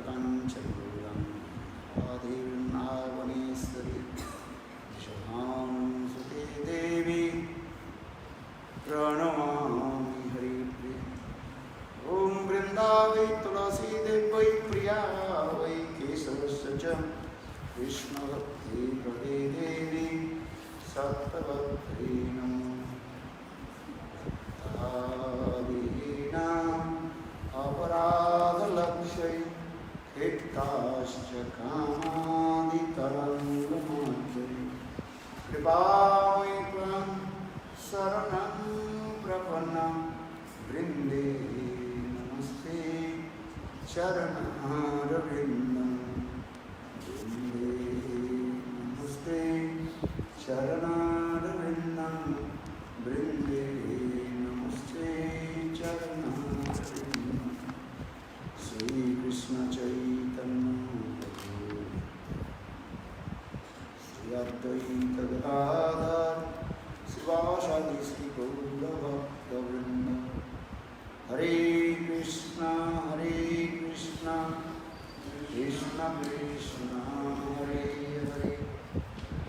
कंचूरम आदिर्नावनेश्वरी शुभां सुते देवी प्रणमामि हरिप्रिय। ओम वृंदावै तुलसी देवै प्रिया वै केशवस्य च कृष्णभक्ति प्रदे देवी सत्वभक्ति नमो। तावीनाम् अपराधलक्ष्यै क्षिप्ताश्च कामादितरङ्गमात्रै कृपामयि त्वं शरणं प्रपन्नं वृन्दे नमस्ते चरणारविन्दं वृन्दे नमस्ते चरणारविन्दं वृन्दे नमस्ते चरणारविन्दं। श्रीकृष्ण चैतन्य प्रभु श्री अद्वैत गदाधर शिवासादि श्री गौरभक्तवृंद। हरे कृष्णा कृष्ण कृष्ण हरे हरे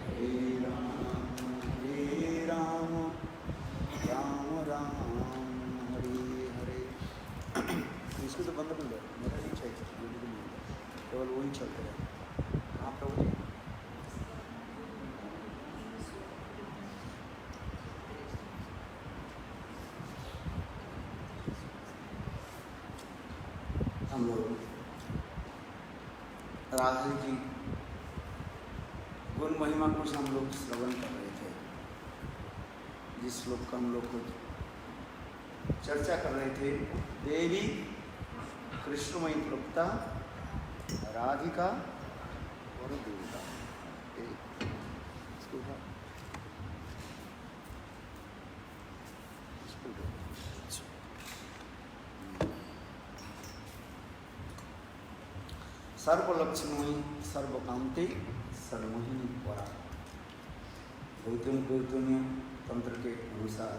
हरे राम राम राम हरे हरे। इसको तो बंद कर लो, मेरा नहीं चाहिए, केवल वही चलते रहे। हाँ प्रभु जी। हम लोग राधा जी गुण महिमा कुछ हम लोग श्रवण कर रहे थे। जिस श्लोक का हम लोग कुछ चर्चा कर रहे थे, देवी कृष्णमयी प्रोक्ता राधिका और देवता। सर्वलक्ष्मी सर्वकांति सर्वमोहिनी परा। गौतम तंत्र के अनुसार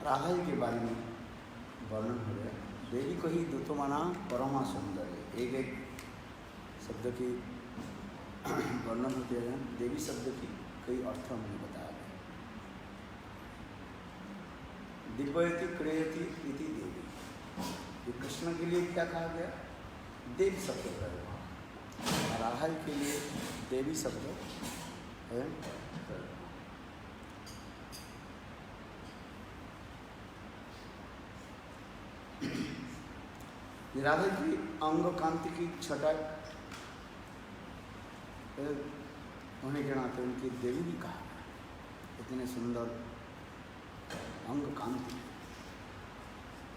राधा जी के बारे में वर्णन हो गया। देवी को ही द्वितमाना परमा सौंदर्य। एक एक शब्द की वर्णन होते हैं। देवी शब्द की कई अर्थ हमने बताया गया। दिव्यति क्रियति इति देवी। ये कृष्ण के लिए क्या कहा गया? देव शब्द प्रयोग। राधा जी के लिए देवी शब्द है। राधा की अंग कांति की छटा होने के नाते उनकी देवी भी कहा। इतने सुंदर अंग कांति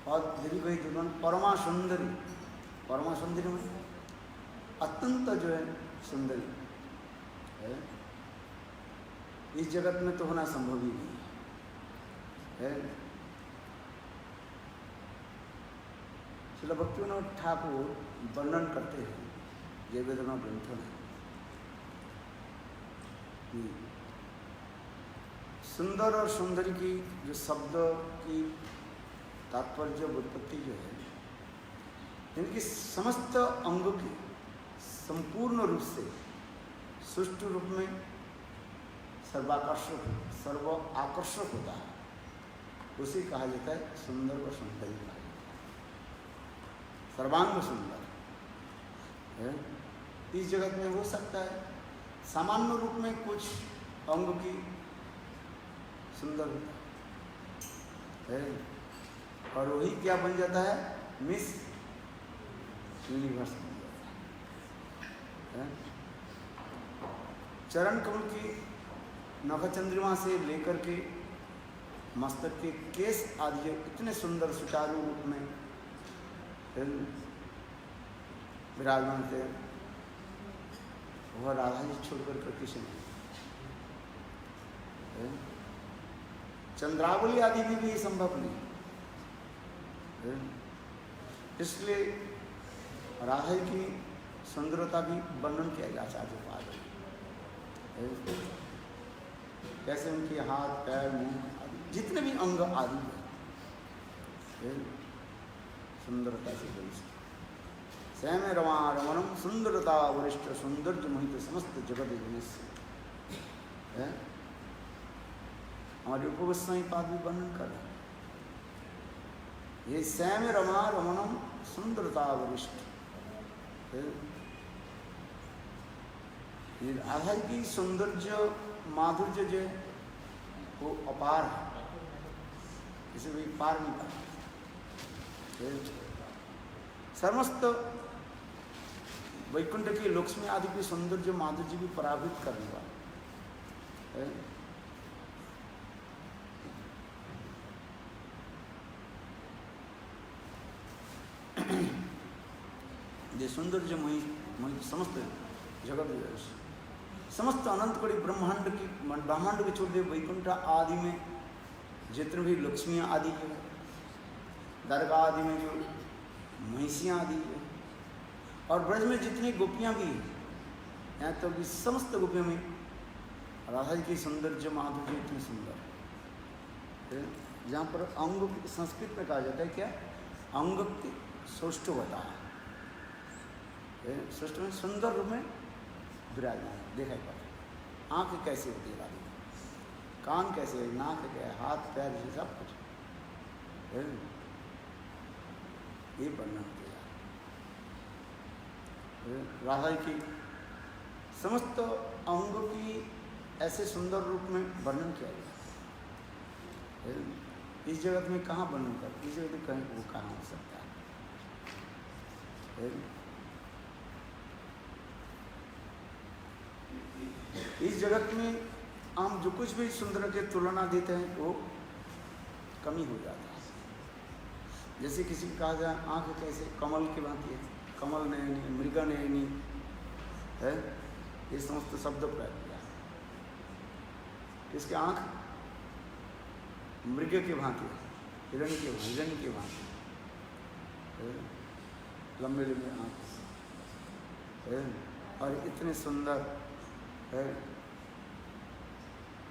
और देवी को ही परमा सुंदरी। परमा सुंदरी में अत्यंत जो है सुंदरी है। इस जगत में तो होना संभव ही नहीं है। श्रील भक्तिविनोद ठाकुर वर्णन करते हैं जय वेदना ग्रंथों में। सुंदर और सुंदरी की जो शब्द की तात्पर्य उत्पत्ति जो है, इनकी समस्त अंगों की संपूर्ण रूप से सुष्ठु रूप में सर्व आकर्षक होता है। उसे कहा जाता है सुंदर और सुंदरी कहा जाता है। सर्वांग सुंदर है। इस जगत में हो सकता है सामान्य रूप में कुछ अंग की सुंदर होता है और वही क्या बन जाता है? मिस यूनिवर्स बन जाता है। चरण कमल की नखचंद्रिमा से लेकर के मस्तक के केस आदि इतने सुंदर सुचारू रूप में विराजमान थे। वह राधा जी छोड़कर कर किसी नहीं। चंद्रावली आदि में भी ये संभव नहीं। इसलिए राधा की सुंदरता भी वर्णन किया गया आचार्य पाद। कैसे उनके हाथ पैर मुंह आदि जितने भी अंग आदि है सुंदरता से वरिष्ठ। स्वयं रमा रमणम सुंदरता वरिष्ठ सौंदर्य मोहित समस्त जगत विनश्य है। हमारे रूप गोस्वामी पाद भी वर्णन कर रहे हैं, ये स्वयं रमा रमणम सुंदरता वरिष्ठ। ये राधा की सौंदर्य माधुर्य जो है वो अपार है, इसे भी पार नहीं पाते। समस्त वैकुंठ की लक्ष्मी आदि की सौंदर्य माधुर्य भी पराभूत करने वाला। ये सौंदर्य मोहित समस्त जगत समस्त अनंत कोटि ब्रह्मांड के छोटे वैकुंठ आदि में जितने भी लक्ष्मियाँ आदि जो है, दरगाह आदि में जो महिषियाँ आदि है, और ब्रज में जितनी गोपियाँ भी हैं, यहाँ तो भी समस्त गोपियों में राधा जी की सौंदर्य माधुर्य इतनी सुंदर है। जहाँ पर अंग संस्कृत में कहा जाता है क्या, अंग की सौष्ठवता है। सृष्टि में सुंदर रूप में विराजमान देखा पड़ता। आँख कैसे होती है राधा, कान कैसे है, नाक क्या है, हाथ पैर ये सब कुछ ये वर्णन किया। राधा की समस्त अंगों की ऐसे सुंदर रूप में वर्णन किया गया। इस जगत में कहाँ वर्णन कर, इस जगत में कहीं वो कहाँ हो सकता है। इस जगत में हम जो कुछ भी सुंदर के तुलना देते हैं वो कमी हो जाता है। जैसे किसी को कहा जाए आँख कैसे कमल की भांति है, कमल नयनी, मृग नयनी है, ये समस्त शब्द प्रयोग किया। इसके आँख मृग की भांति है, हिरण की भांति लंबे लंबे आँख है, और इतने सुंदर है,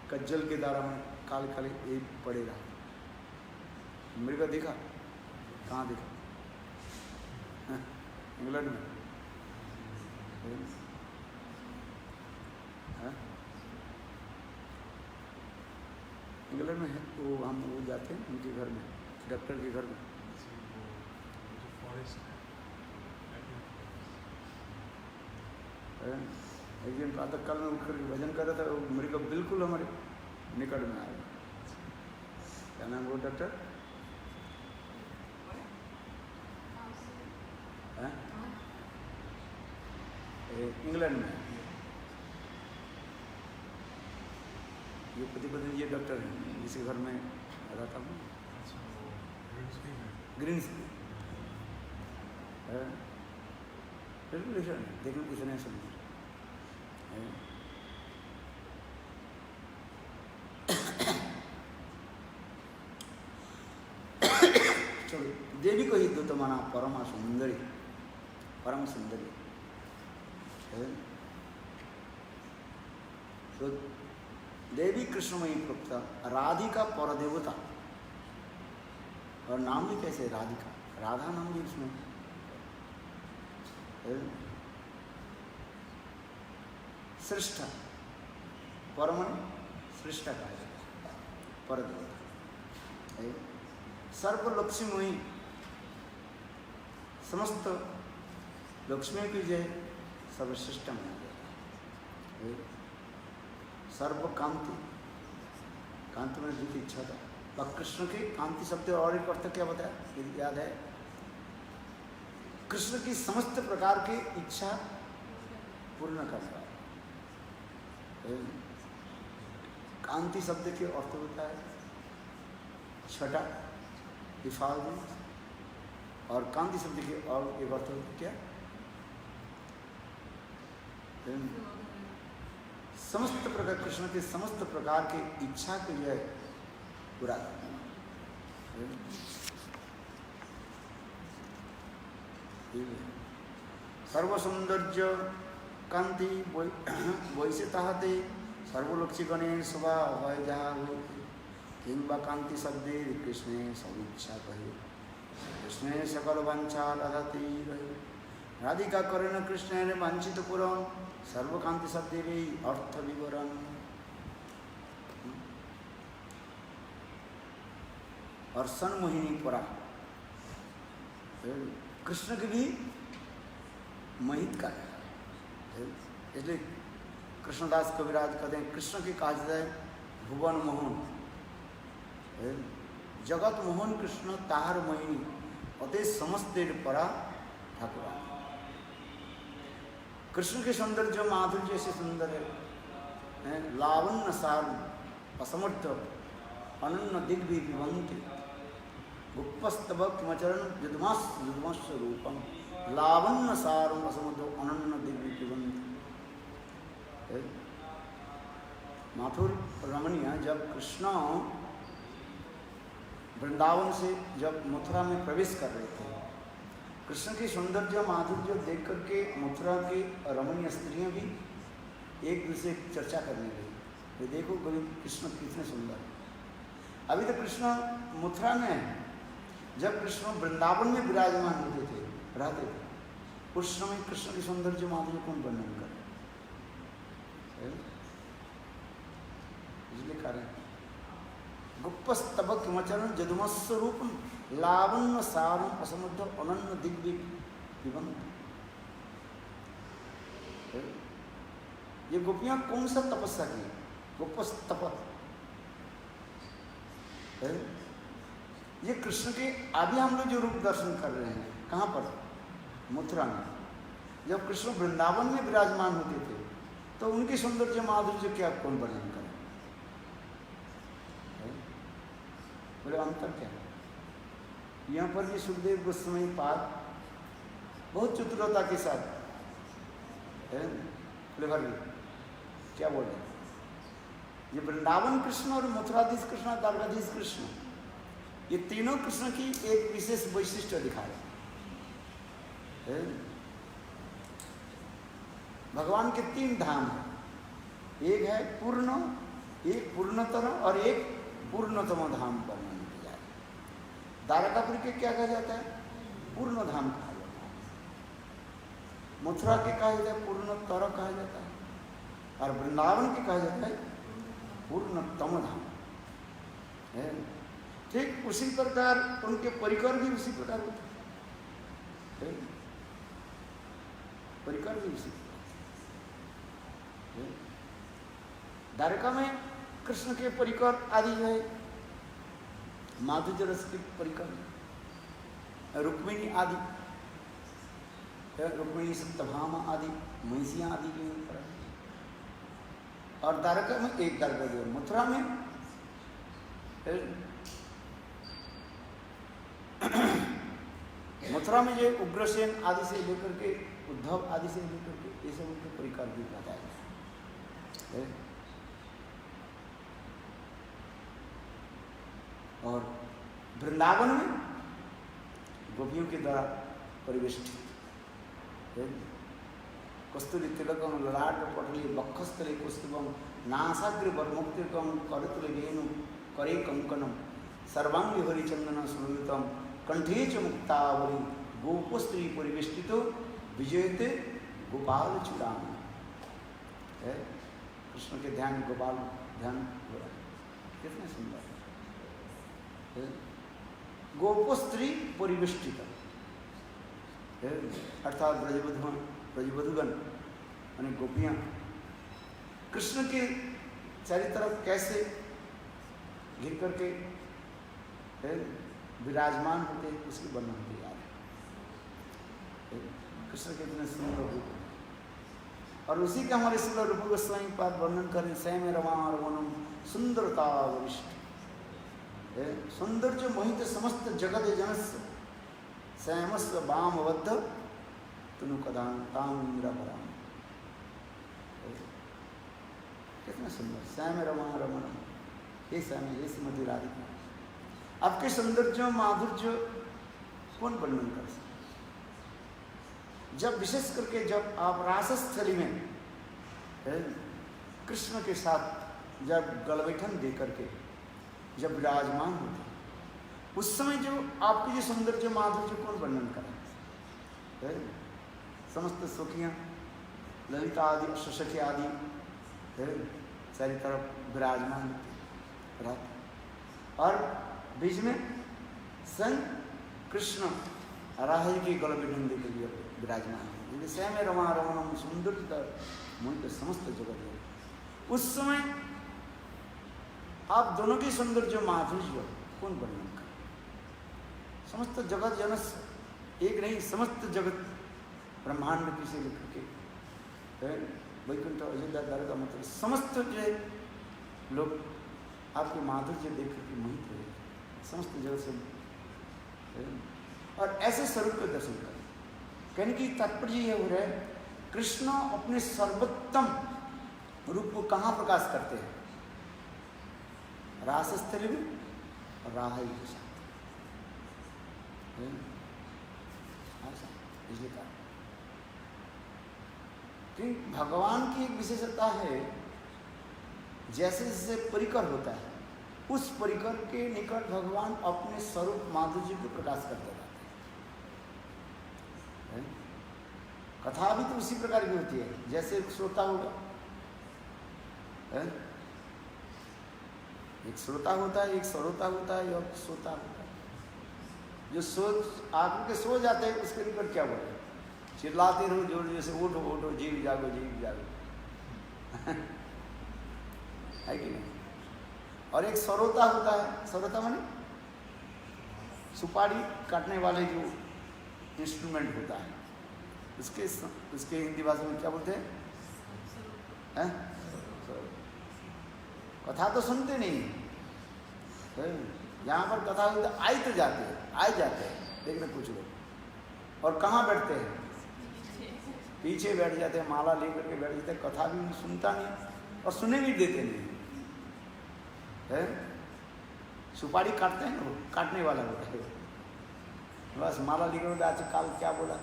कज्जल के द्वारा में काले काले एक पड़ेगा। मृग दिखा, कहाँ दिखा? इंग्लैंड में है? इंग्लैंड में है वो, हम वो जाते हैं उनके घर में, डॉक्टर के घर में। एक दिन प्रातः काल में उठ कर भजन कर रहा था, वो मृग बिल्कुल हमारे निकट में आया। क्या नाम वो डॉक्टर है? इंग्लैंड में ये पति पत्नी ये डॉक्टर है, जिसके घर में रहता हूँ, ग्रीन्सबी है। बिल्कुल ऐसा नहीं, देखने किसने समझा। चलो, देवी को ही दूत माना परमा सुंदरी, परम सुंदरी है। तो देवी कृष्णमयी प्रोक्ता, राधिका परदेवता, और नाम भी कैसे राधिका, राधा नाम भी उसमें श्रेष्ठ, परमन श्रेष्ठ कहा जाता है, परदेवता। सर्वलक्ष्मी समस्त लक्ष्मी की जय सर्वश्रेष्ठ माना जाता है। सर्व कांति, कांति में जितनी इच्छा था, वह कृष्ण की कांति शब्द और एक अर्थ क्या बताया, यदि याद है? कृष्ण की समस्त प्रकार की इच्छा पूर्ण करना। कांति शब्द के अर्थ होता है छटा, इफाल्ट, और कांति शब्द के और एक अर्थ होता है क्या? समस्त प्रकार, कृष्ण के समस्त प्रकार की इच्छा को जो है पूरा करना। सर्वसौंदर्य कांति वैसे ताहते सर्वलक्षी गणे स्वभाव जहाँ हो, किंबा कांति शब्दे कृष्ण सब इच्छा कहे। कृष्ण सकल वंशा लदती राधिका करण कृष्ण ने वंचित पुरन सर्वकांति शब्द अर्थ विवरण। और सन मोहिनी पुरा कृष्ण के भी मोहित का है, इसलिए कृष्णदास कविराज कहते हैं कृष्ण की काज है भुवन मोहन, जगत मोहन कृष्ण तार मोहिनी अते समस्त परा ठाकुर। कृष्ण के सौंदर्य माधुर्य से सुंदर है, लावण्य सार असमर्थ अनन्न दिग्भि विभंति गुप्तस्तव किमचरण युद्मस् रूपम लावण्य सारम असमर्थ अनन्न दिग्भि विभंति। माथुर रमणीय जब कृष्ण वृंदावन से जब मथुरा में प्रवेश कर रहे थे, कृष्ण की सौंदर्य माधुर्य देख करके मथुरा की रमणीय स्त्रियां भी एक दूसरे की चर्चा करने लगी। ये देखो कभी कृष्ण कितने सुंदर है। अभी तो कृष्ण मथुरा में है, जब कृष्ण वृंदावन में विराजमान होते थे, रहते थे, उस समय कृष्ण की सौंदर्य माधुर्य कौन वर्णन करे। इसलिए कह रहे हैं गुप्तस्तव किमचरण जदुमस्वरूपम लावण्य सारम असमर्थ अनन्न दिग्भि विभंति। ये गोपियां कौन सा तपस्या की? गुप्तस्तप। ये कृष्ण के अभी हम लोग जो रूप दर्शन कर रहे हैं, कहाँ पर? मथुरा में। जब कृष्ण वृंदावन में विराजमान होते थे तो उनकी सौंदर्य माधुर्य क्या कौन वर्णन करे? बोले अंतर क्या है? यहाँ पर भी सुखदेव गोस्वामी पाद बहुत चतुरता के साथ क्या बोल रहे? ये वृंदावन कृष्ण और मथुराधीश कृष्ण और द्वारकाधीश कृष्ण, ये तीनों कृष्ण की एक विशेष वैशिष्ट्य दिखा रहे हैं। भगवान के 3 धाम है, एक है पूर्ण, एक पूर्णतर और एक पूर्णतम धाम वर्णन किया है। द्वारकापुरी के क्या कहा जाता है? पूर्ण धाम कहा जाता है। मथुरा के कहा जाता है पूर्णतर कहा जाता है, और वृंदावन के कहा जाता है पूर्णतम धाम है। ठीक उसी प्रकार उनके परिकर भी उसी प्रकार होते हैं, परिकर भी उसी प्रकार। द्वारका में कृष्ण के परिकर आदि है, माधुर्य रस के परिकर, रुक्मिणी आदि, रुक्मिणी सप्तभामा आदि, महिषियाँ आदि के ऊपर। और द्वारका में एक द्वारका जो मथुरा में मथुरा में जो उग्रसेन आदि से लेकर के उद्धव आदि से लेकर के ये सब उनके परिकार भी बताया है। और वृंदावन में गोपियों के द्वारा परिवेष्टित कस्तूरी तिलकम ललाट पटली बक्षस्थले कुस्तुभम नासाग्र वर्मुक्तिकम करतुल वेणु करे कंकणम सर्वांगी हरिचंदन सुनितम कंठे च मुक्तावली गोपस्त्री परिवेष्टित विजयते गोपाल चूड़ाम। कृष्ण के ध्यान गोपाल ध्यान हो रहा है, कितने सुंदर। गोपस्त्री परिवेष्टित अर्थात ब्रजवधुगण यानी गोपियाँ कृष्ण के चारों तरफ कैसे घिर करके विराजमान होते उसकी वर्णन की जा रही। कृष्ण के इतने सुंदर रूप, और उसी का हमारे सुंदर रूप गोस्वामी पाद वर्णन करें। सैम रमारवनम सुंदरता वरिष्ठ सौंदर्य मोहित समस्त जगत जनस्य सैमस्व वामबद्ध तनु कदाम इंद्राभराम। कितना सुंदर सैम रमा रमन, हे सैम हे श्रीमती राधिका। आपके सौंदर्य माधुर्य कौन वर्णन कर सकते? जब विशेष करके जब आप रासस्थली में कृष्ण के साथ जब गलबैठन दे करके जब विराजमान होते, उस समय जो आपकी जो सौंदर्य माधुर्य कौन वर्णन करे? समस्त सखियाँ ललिता आदि अष्टसखी आदि सारी तरफ विराजमान रहते, और बीच में स्वयं कृष्ण राही के गल विडंबे के लिए विराजमान है। स्वयं रमा रमणम सुंदर मोहित समस्त जगत है। उस समय आप दोनों की सौंदर्य माधुर्य कौन वर्णन करे? समस्त जगत जनस एक नहीं, समस्त जगत ब्रह्मांड की से लेकर के वैकुंठ अयोध्या द्वारका मतलब समस्त जो है लोग आपके माधुर्य देख करके मोहित हो जाए, समस्त जगत से, और ऐसे स्वरूप के दर्शन करें। कहने की तात्पर्य यह हो रहा है, कृष्ण अपने सर्वोत्तम रूप को कहाँ प्रकाश करते हैं? रासस्थली में और राहाई के साथ। इसलिए कहा कि भगवान की एक विशेषता है, जैसे जैसे परिकर होता है उस परिकर के निकट भगवान अपने स्वरूप माधुर्य को प्रकाश करते रहते हैं। कथा भी तो उसी प्रकार की होती है, जैसे एक श्रोता होगा, एक श्रोता होता है, एक श्रोता होता है, और श्रोता होता है। जो सोच आकर के सो जाते हैं उसके निकट क्या बोले? चिल्लाते रहो जोर जोर से, उठो उठो, जीव जागो जीव जागो है कि नहीं? और एक सरोता होता है, सरोता माने सुपारी काटने वाले जो इंस्ट्रूमेंट होता है, उसके हिंदी भाषा में क्या बोलते हैं? कथा तो सुनते नहीं, यहाँ पर कथा होती है, आई तो जाते हैं, आए जाते हैं देखने कुछ लोग, और कहाँ बैठते हैं? पीछे बैठ जाते हैं, माला लेकर के बैठ जाते हैं, कथा भी सुनता नहीं और सुने भी देते नहीं है। सुपारी काटते हैं ना, काटने वाला होता है, बस माला लेकर आज काल क्या बोला,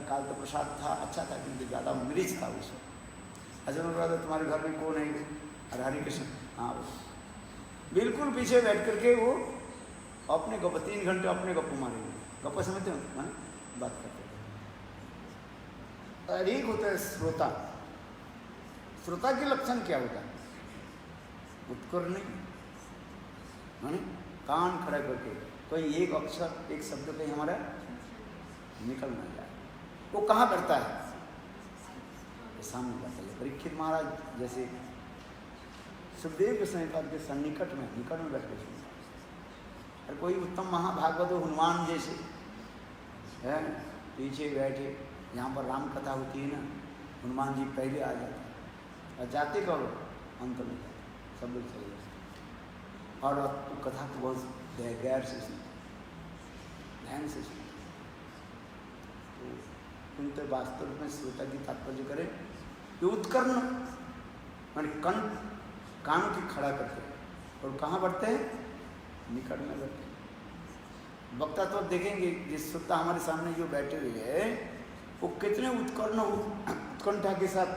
काल तो प्रसाद था, अच्छा था, किंतु ज़्यादा मिर्च था उसमें। अच्छा मैं बोला था तुम्हारे घर में कौन है? अरे हरि कृष्ण, हाँ बिल्कुल पीछे बैठ करके वो अपने गप 3 घंटे अपने गप मारेंगे, गप समझते हो माने बात करते हैं। और एक होता है श्रोता। श्रोता के लक्षण क्या होता है? उत्कर नहीं माने कान खड़ा करके कोई एक अक्षर एक शब्द कहीं हमारा निकल ना जाए। वो कहाँ करता है? सामने करता है। परीक्षित महाराज जैसे सुखदेव के समय के सन्निकट में बैठ के सुनता है। और कोई उत्तम महाभागवत हनुमान जैसे है पीछे बैठे, यहाँ पर राम कथा होती है ना, हनुमान जी पहले आ जाते हैं और जाते कब अंत में जाते, सब लोग चले जाते, और तो कथा को बहुत गैर से सुनते, ध्यान से सुनते। तो उनके वास्तव में श्रोता की तात्पर्य करें कि उत्कर्ण मान कान की खड़ा करते हैं और कहाँ बढ़ते हैं? निकट में बैठते हैं। वक्ता तो देखेंगे जिस श्रोता हमारे सामने जो बैठे हुए हैं वो कितने उत्कंठा के साथ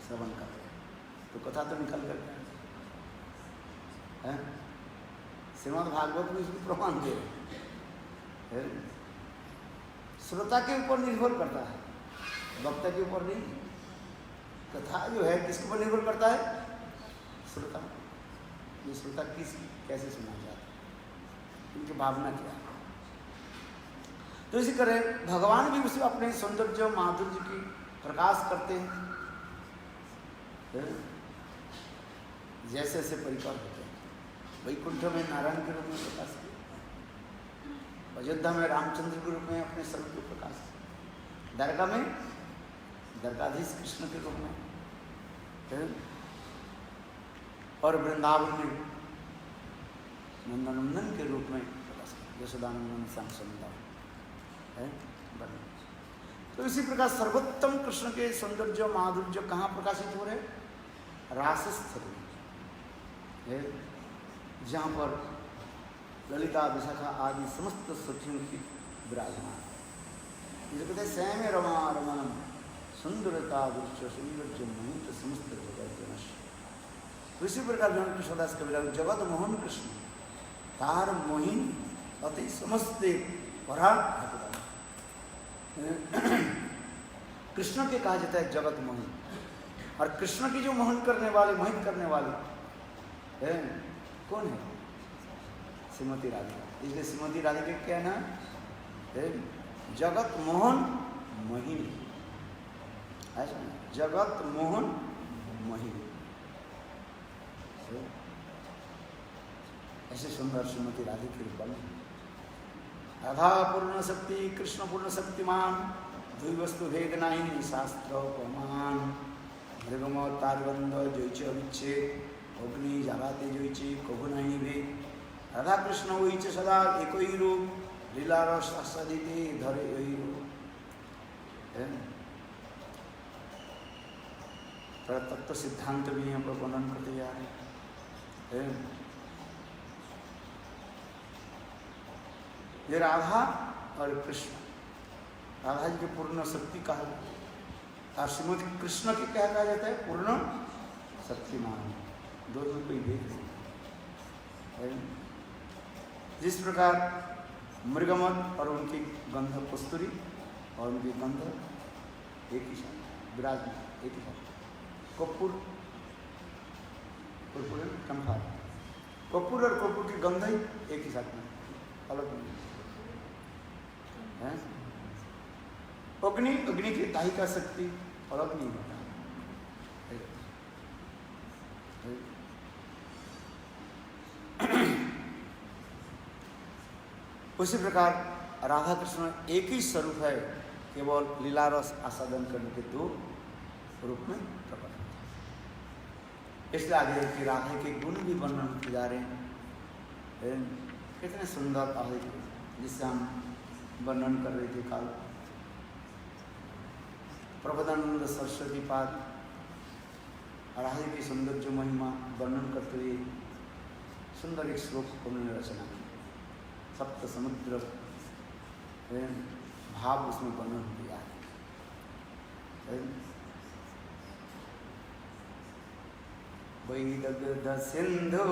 श्रवण करते हैं, तो कथा तो निकल करते हैं। श्रीमद् भागवत में इसको प्रमाण दे रहे हैं। श्रोता के ऊपर निर्भर करता है, वक्ता के ऊपर नहीं। कथा जो है किसके ऊपर निर्भर करता है? श्रोता। ये श्रोता कैसे सुना जाता है, उनकी भावना क्या है। तो इसी तरह भगवान भी उसे अपने सौंदर्य माधुर्य की प्रकाश करते हैं, जैसे जैसे परिकर होते हैं। वैकुंठ में नारायण के रूप में प्रकाश किया, अयोध्या में रामचंद्र के रूप में अपने स्वरूप को प्रकाश किया, द्वारका में द्वारकाधीश कृष्ण के रूप में, और वृंदावन में नंदनंदन के रूप में प्रकाश किया, यशोदानंदन श्याम सुंदर है। तो इसी प्रकार सर्वोत्तम कृष्ण के सौंदर्य माधुर्य कहाँ प्रकाशित हो रहे? रासस्थली है, जहाँ पर ललिता विशाखा आदि समस्त सखियों की विराजमान। जिसे कहते हैं स्वयं रमा रमणम सुंदरता दृश्य सौंदर्य मोहित समस्त जगत जनश। तो इसी प्रकार जो कृष्णदास कविराज जगत मोहन कृष्ण तार मोहिन अति समस्ते पराग। कृष्ण के कहा जाता है जगत मोहिन, और कृष्ण की जो मोहन करने वाले, मोहित करने वाले है कौन है? श्रीमती राधिका। इसलिए श्रीमती राधिका क्या नाम है? जगत मोहन मोहिनी। ऐसा जगत मोहन मोहिनी, ऐसे सुंदर श्रीमती राधिका के रूप में। राधा पूर्ण शक्ति, कृष्ण पूर्ण शक्तिमान, दुई वस्तु भेद नहीं शास्त्र प्रमाण। मृगम तारबंद जैचे अविच्छेद, अग्नि जलाते जैचे कभु नहीं भेद। राधा कृष्ण वही सदा एक ही रूप, लीला रस आस्वादिते धरे यही रूप। तत्व सिद्धांत भी यहाँ पर वर्णन करते जा रहे हैं। ये राधा और कृष्ण, राधा जी के पूर्ण शक्ति कहा, और श्रीमती कृष्ण के क्या कहा जाता है? पूर्ण शक्तिमान। दोनों को ही देख रहे। जिस प्रकार मृगमत और उनकी गंध कस्तूरी और उनकी गंध एक ही साथ विराजमान, एक ही साथ। कपूर, कम्फार, कपूर और कपूर की गंध ही एक ही साथ में, अलग नहीं है। अग्नि, अग्नि की दाहिका शक्ति अलग नहीं होता। उसी प्रकार राधा कृष्ण एक ही स्वरूप है, केवल लीला रस आस्वादन करने के दो रूप में प्रकट होता है। इसलिए आगे कि राधा के गुण भी वर्णन किए जा रहे हैं। कितने सुंदर आगे जिससे हम वर्णन कर रहे थे कल। प्रबोधानंद सरस्वती पाद राधा की सुंदर जो महिमा वर्णन करते हुए सुंदर एक श्लोक उन्होंने रचना की। सप्त समुद्र भाव उसमें वर्णन किया है। वैदग्ध सिंधु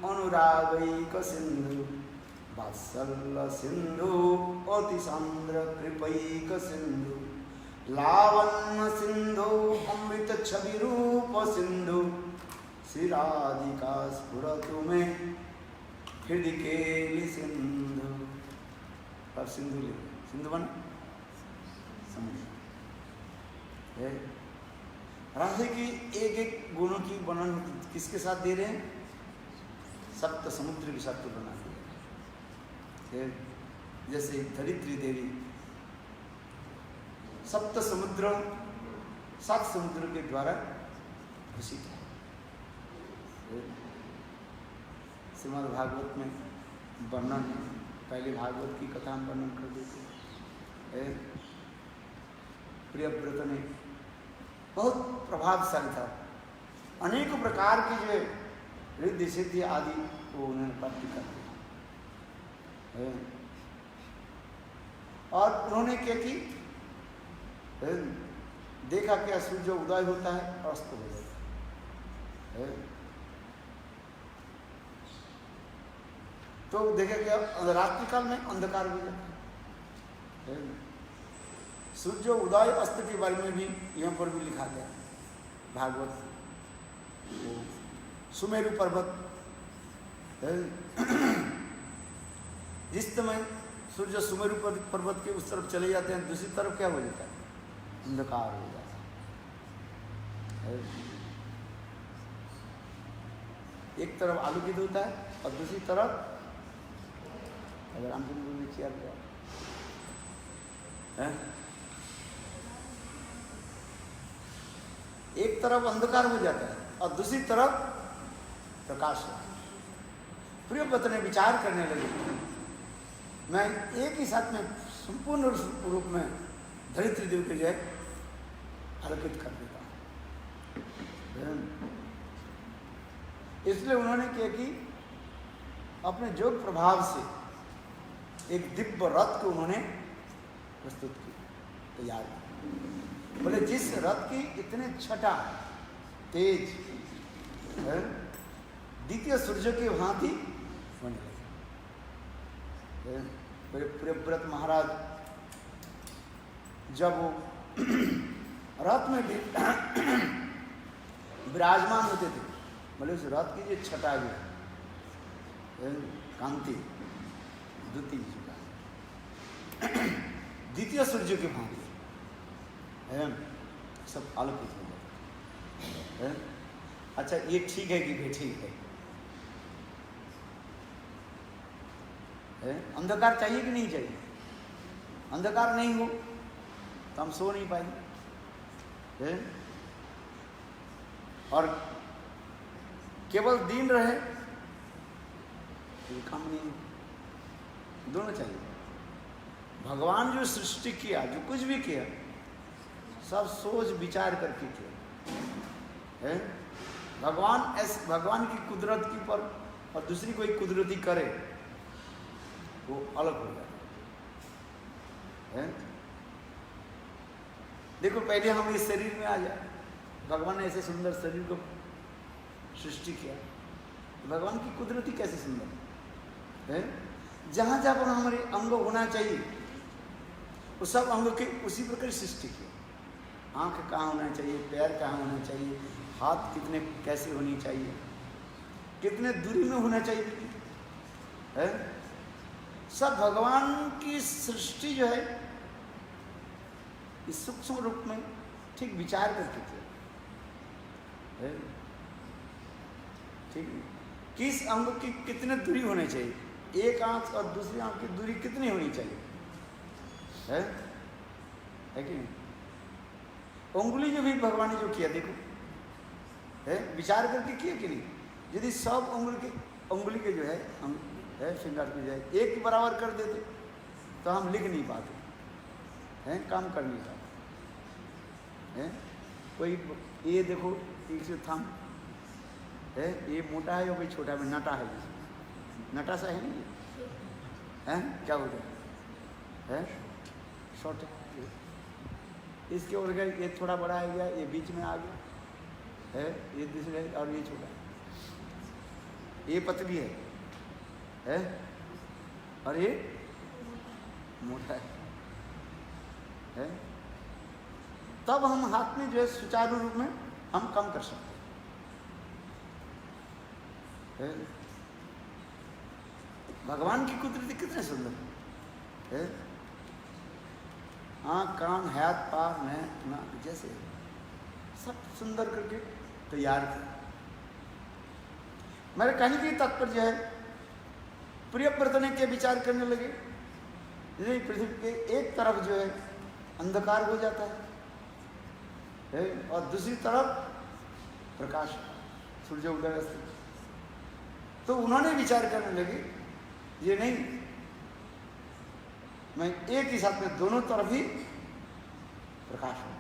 अनुरागैक सिंधु, वात्सल्य सिंधु अति सांद्र कृपैक सिंधु, लावण्य सिंधु अमृत छवि रूप सिंधु, श्री राधिका स्फुरतु में हृदय के सिंधु। और सिंधु ले, सिंधु बन समुद्र। राधे की एक एक गुणों की वर्णन किसके साथ दे रहे हैं? सप्त समुद्र के साथ तुलना है। जैसे धरित्री देवी सप्त समुद्र, 7 समुद्र के द्वारा घोषित है। श्रीमद् भागवत में वर्णन, पहले भागवत की कथा में वर्णन कर देते। प्रियव्रत ने बहुत प्रभावशाली था, अनेकों प्रकार की जो रिद्धि सिद्धि आदि वो उन्होंने प्राप्ति कर दी। और उन्होंने क्या की, देखा क्या सूर्य उदय होता है और अस्त हो जाता है। तो देखा क्या रात्रि काल में अंधकार हो जाता है। सूर्य उदय अस्त के बारे में भी यहाँ पर भी लिखा गया भागवत। सुमेरु पर्वत जिस समय सूर्य सुमेरु पर्वत के उस तरफ चले जाते हैं, दूसरी तरफ क्या हो जाता है? अंधकार हो जाता है। एक तरफ आलोकित होता है और दूसरी तरफ अगर रामचंद्र ने किया है, एक तरफ अंधकार हो जाता है और दूसरी तरफ प्रकाश होता है। प्रियव्रत ने विचार करने लगे, मैं एक ही साथ में संपूर्ण रूप में धरित्री देव के जय आलोकित कर देता हूँ। इसलिए उन्होंने क्या कि अपने जोग प्रभाव से एक दिव्य रथ को उन्होंने प्रस्तुत की, तैयार की। बोले जिस रथ की इतने छटा तेज द्वितीय सूर्य की भांति होने लगी। प्रियव्रत महाराज जब वो रथ में विराजमान होते थे, बोले उस रथ की जो छटा जो कांति द्वितीय सूर्य के भांति सब आलोकित हो जाते। अच्छा ये ठीक है कि ठीक है? अंधकार चाहिए कि नहीं चाहिए? अंधकार नहीं हो तो हम सो नहीं पाएंगे, और केवल दिन रहे तो काम नहीं, दोनों चाहिए। भगवान जो सृष्टि किया, जो कुछ भी किया, सब सोच विचार करके किया है। भगवान की कुदरत की पर और दूसरी कोई कुदरती करे वो अलग हो जाता है। देखो पहले हम इस शरीर में आ जाए, भगवान ने ऐसे सुंदर शरीर को सृष्टि किया, भगवान की कुदरती कैसे सुंदर है। जहाँ जहाँ पर हमारे अंग होना चाहिए वो सब अंग के उसी प्रकार सृष्टि किया। आँख कहाँ होना चाहिए, पैर कहाँ होना चाहिए, हाथ कितने कैसे होनी चाहिए, कितने दूरी में होना चाहिए है। सब भगवान की सृष्टि जो है इस सूक्ष्म रूप में ठीक विचार करके किया है। ठीक है, किस अंग की कितने दूरी होने चाहिए, एक आंख और दूसरी आंख की दूरी कितनी होनी चाहिए है कि नहीं। उंगली जो भी भगवान ने जो किया देखो है, विचार करके किया कि नहीं। यदि सब उंगली के जो है हम है फिंगर की जाए एक बराबर कर देते तो हम लिख नहीं पाते हैं, काम कर नहीं पाते हैं। कोई ये देखो एक से थम है, ये मोटा है या कोई छोटा में नटा है, नटा सा है नहीं है, क्या बोलते हैं शॉर्ट है। इसके और गए ये थोड़ा बड़ा आ गया, ये बीच में आ गया है, ये दूसरे और ये छोटा है, ये पतली है और ये मोटा है। तब हम हाथ में जो है सुचारू रूप में हम कम कर सकते हैं। भगवान की कुदरती कितने सुंदर है। आँख कान हाथ पार ना जैसे सब सुंदर करके तैयार किया। मेरे कहने की तात्पर्य है, प्रियव्रत ने के विचार करने लगे, यदि पृथ्वी के एक तरफ जो है अंधकार हो जाता है और दूसरी तरफ प्रकाश सूर्य उदय अस्त, तो उन्होंने विचार करने लगे ये नहीं, मैं एक ही साथ में दोनों तरफ ही प्रकाश हूँ।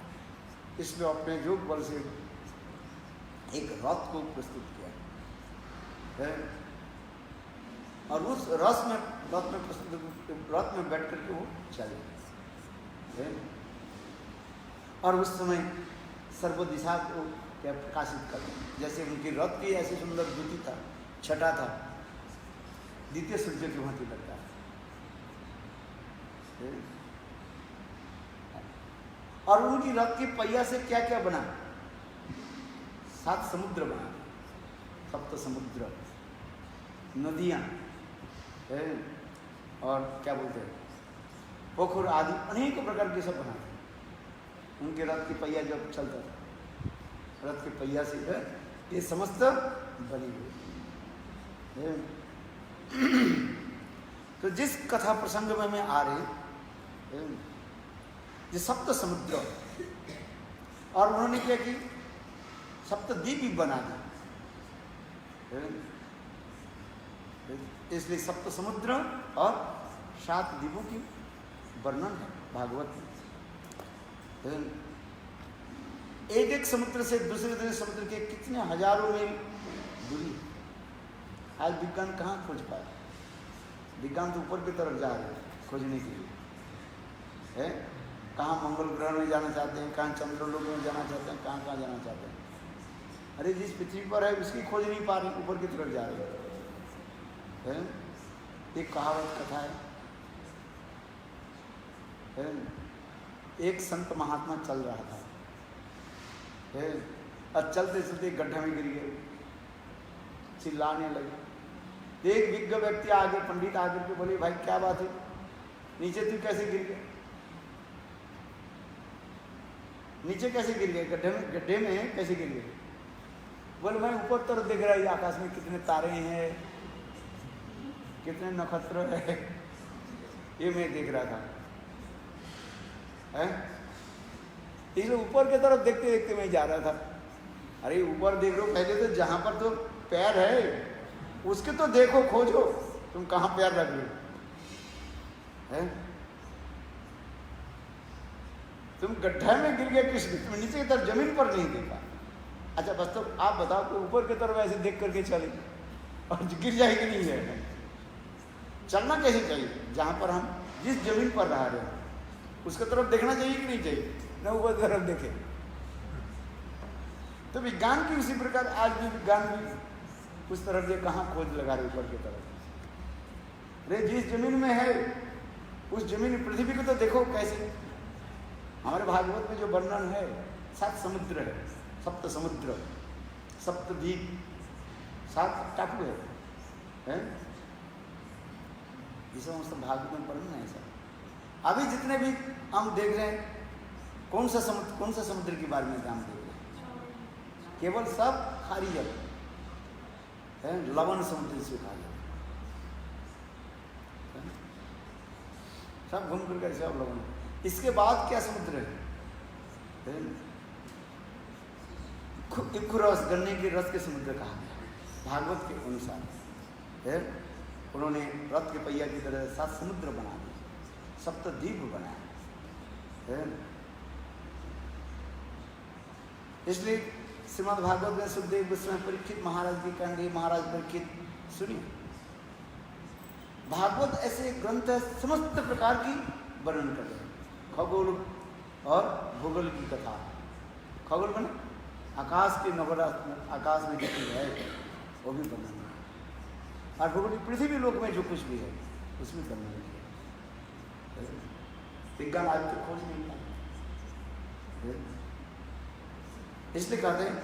इसलिए अपने योग बल से एक रथ को प्रस्तुत किया है और उस रथ में बैठ करके वो चले और उस समय सर्व दिशा को क्या प्रकाशित कर, जैसे उनकी रथ की ऐसी सुंदर द्युति था, छटा था, द्वितीय सूर्य की भांति लगता है। और उनकी रथ की पहिया से क्या क्या बना, 7 समुद्र बना, सप्त समुद्र, नदियाँ और क्या बोलते हैं पोखर आदि अनेक प्रकार के सब बनाते। उनके रथ की पहिया जब चलता था, रथ के पहिया से ये समस्त बनी हुई। तो जिस कथा प्रसंग में आ रहे ये सप्त समुद्र, और उन्होंने क्या कि सप्तद्वीप भी बना दिया, इसलिए सप्त समुद्र और 7 द्वीपों की वर्णन है भागवत में। एक एक समुद्र से दूसरे समुद्र के कितने हजारों मील दूरी। आज विज्ञान कहाँ खोज पाए, विज्ञान तो ऊपर की तरफ जा रहे हैं खोजने के लिए है। कहाँ मंगल ग्रह में जाना चाहते हैं, कहाँ चंद्रलोक में जाना चाहते हैं, कहाँ कहाँ जाना चाहते हैं। अरे जिस पृथ्वी पर है उसकी खोज नहीं पा रही, ऊपर की तरफ जा रहे हैं। एक कहावत कथा है, है। एक संत महात्मा चल रहा था, है, और चलते चलते गड्ढे में गिर गए, चिल्लाने लगे। एक विज्ञ व्यक्ति आगे, पंडित आगे के बोले, भाई क्या बात है, नीचे तू कैसे गिर गया, नीचे कैसे गिर गए, गड्ढे में कैसे गिर गए? बोले मैं ऊपर तरफ देख रहा हूँ, आकाश में कितने तारे हैं, कितने नक्षत्र है, ये मैं देख रहा था, है? इसलिए ऊपर की तरफ देखते देखते मैं जा रहा था। अरे ऊपर देख लो, पहले तो जहां पर तो पैर है उसके तो देखो, खोजो, तुम कहां पैर रख लो, है? तुम गड्ढे में गिर गए, किस तुम नीचे की तरफ जमीन पर नहीं देखा। अच्छा बस तो आप बताओ कि ऊपर की तरफ ऐसे देख करके चले और गिर जाएगी नहीं है। चलना कैसे चाहिए, जहां पर हम जिस जमीन पर रह रहे हैं उसकी तरफ देखना चाहिए कि नहीं चाहिए, न ऊपर तरफ देखे। तो विज्ञान की उसी प्रकार आज भी विज्ञान भी उस तरफ से कहाँ खोज लगा रहे ऊपर की तरफ। अरे जिस जमीन में है उस जमीन पृथ्वी को तो देखो कैसे। हमारे भागवत में जो वर्णन है, 7 समुद्र है, 7 समुद्र, 7 द्वीप, 7 टापू है? ये सब भागवत में पढ़ना है सब। अभी जितने भी हम देख रहे हैं, कौन सा समुद्र के बारे में हम देख रहे हैं? केवल सब खारी जल है, लवण समुद्र से खा जाए, सब घूम कर सब लवण। इसके बाद क्या समुद्र है? इक्खु रस, गन्ने के रस के समुद्र कहा गया भागवत के अनुसार, है? उन्होंने रथ के पहिया की तरह 7 समुद्र बना दिए, 7 द्वीप बनाए, है? इसलिए श्रीमद् भागवत में सुखदेव गोस्वामी परीक्षित महाराज की कहेंगे, महाराज परीक्षित सुनिए, भागवत ऐसे ग्रंथ है समस्त प्रकार की वर्णन करते हैं, खगोल और भूगोल की कथा। खगोल बने आकाश के नवरा, आकाश में जितनी है वो भी वर्णन है, और भूगोल पृथ्वी लोक में जो कुछ भी है उसमें वर्णन है। विज्ञान आज तक खोज नहीं पाया, इसलिए कहते हैं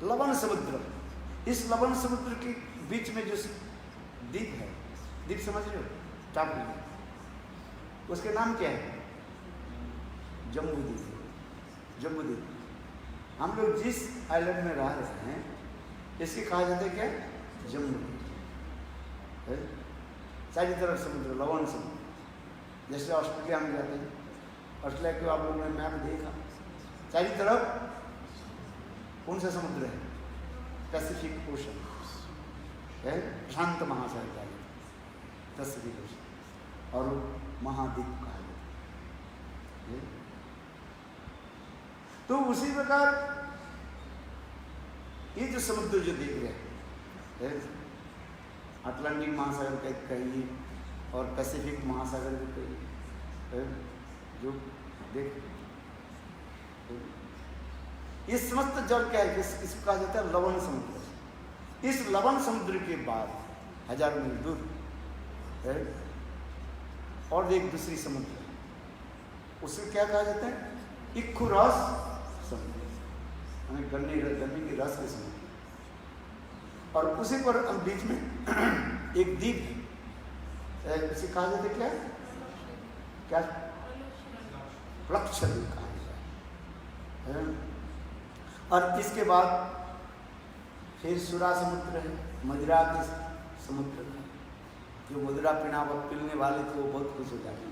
लवण समुद्र। इस लवण समुद्र के बीच में जो द्वीप है, द्वीप समझ रहे हो, टापू है, उसके नाम क्या है? जम्बूद्वीप। जम्बूद्वीप। हम लोग जिस आइलैंड में रह रहे हैं इसके कहा जाता है क्या? जम्बूद्वीप। चारों तरफ समुद्र, लवण समुद्र। जैसे ऑस्ट्रेलिया में जाते हैं, ऑस्ट्रेलिया को आप लोगों ने मैप देखा, चारों तरफ कौन सा समुद्र है? पैसिफिक ओशन है, शांत महासागर का पैसिफिक ओशन, और महाद्वीप कहा जाता है। तो उसी प्रकार ये जो समुद्र जो देख रहे हैं, अटलांटिक महासागर का कहिए और पैसिफिक महासागर भी कहिए, जो देख ये समस्त जल क्या है? इसको कहा जाता है लवण समुद्र। इस लवण समुद्र के बाद हजारों मील दूर है और एक दूसरी समुद्र, उसे क्या कहा जाता है? इक्खु रस समुद्र, हमें गन्ने के रस के समुद्र। और उसी पर बीच में एक द्वीप, उसे कहा जाता है क्या? क्या? लक्षद्वीप कहा जाता है। और इसके बाद फिर सुरा समुद्र है, मदिरा के समुद्र है, जो मदिरा पीना पिलने वाले थे वो बहुत खुश हो जाते हैं,